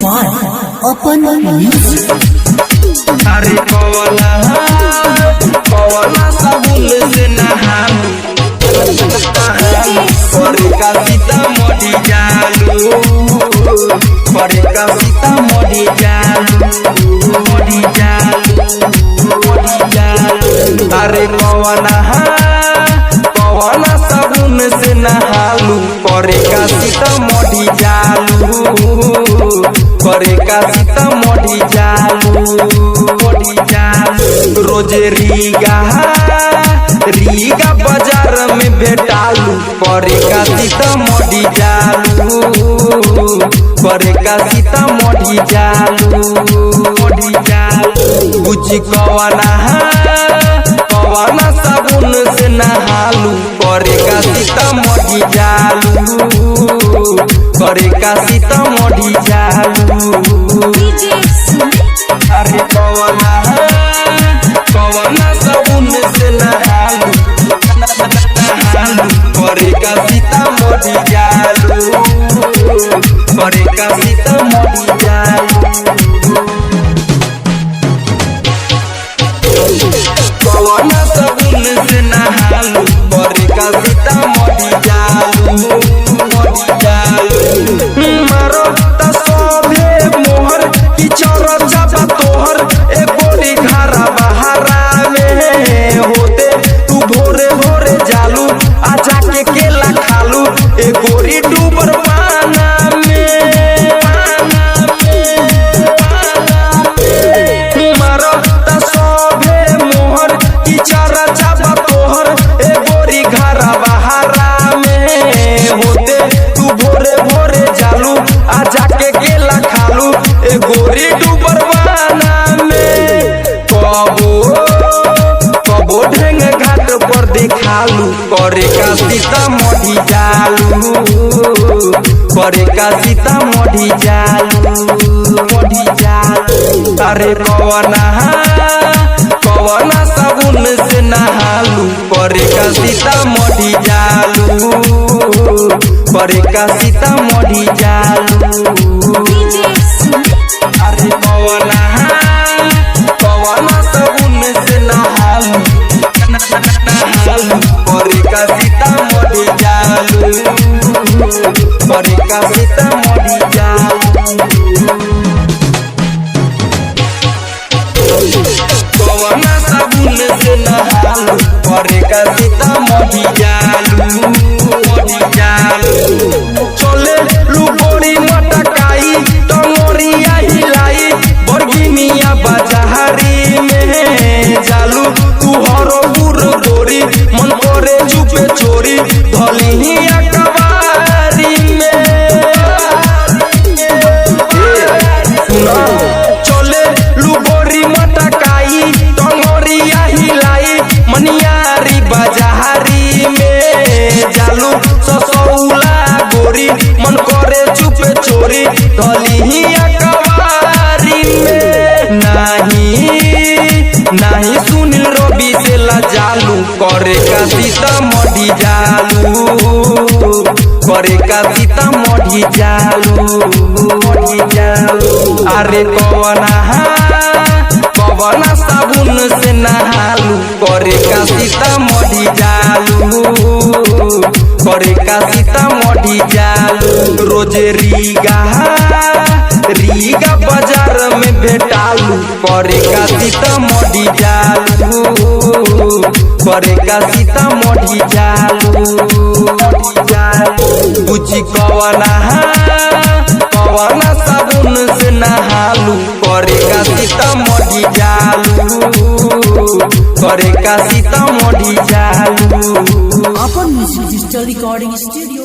by Open Music। अरे कवना साबुन से नहालू करे का सीतामढ़ी जालू करे का सीतामढ़ी जालू मढ़ी जालू अरे कवना साबुन से नहालू करे का सीतामढ़ी जालू करे का सीतामढ़ी जालू रोजे रीगा बाजार में भेटालू करे का सीतामढ़ी जालू करे का सीतामढ़ी जालू बुझी कवना साबुन से नहालू करे का सीतामढ़ी जालू करे का सीतामढ़ी जालू अरे कवना साबुन से नहालू करे का सीतामढ़ी जालू करे का सीतामढ़ी जालू कवना साबुन से नहालू करे का सीतामढ़ी जालू मारो त सभे मोहर की चरचा बा तोहर ए गोरी घरा बहारा में होते तू भोरे भोरे जालू आ जाके केला खालू ए गोरी डूबर पाना में मारो त सभे मोहर की चरचा बा तोहर ए गोरी घरा बहारा में होते तू भोरे भोरे जालू आ जाके केला खालू ए गोरी डूबर पाना में कबो ढेंग घाट पर देखालू करे का सीतामढ़ी जालू करे का सीतामढ़ी जालू अरे कवना साबुन से नहालू करे का सीतामढ़ी जालू करे का सीतामढ़ी जालू अरे कवना साबुन से नहालू करे का सीतामढ़ी जालू करे का सीतामढ़ी जालू कवना साबुन से नहालू करे का सीतामढ़ी जालू चले लुकोरी मटकाई टंगोरिया हिलाई बरगी मिया बाजारी में जालू तू हरो बुर गोरी मन करे चुपे चोरी धली कबारी में चले लुकोरी मटकाई टंगोरिया हिलाई मनियारी बाजारी में जालू ससौला गोरी मन करे चुपे चोरी धली कबारी में नहीं सुनील रवि से लजालू करे का सीतामढ़ी जालू करे का सीतामढ़ी जालू अरे कवना साबुन से नहालू करे का सीतामढ़ी जालू करे का सीतामढ़ी जालू रोजे रीगा बाजार में भेटालू करे का सीतामढ़ी जालू करे का सीतामढ़ी जालू बुझी कवना साबुन से नहालू करे का सीतामढ़ी जालू करे का सीतामढ़ी जालू। Open Music Digital Recording Studio।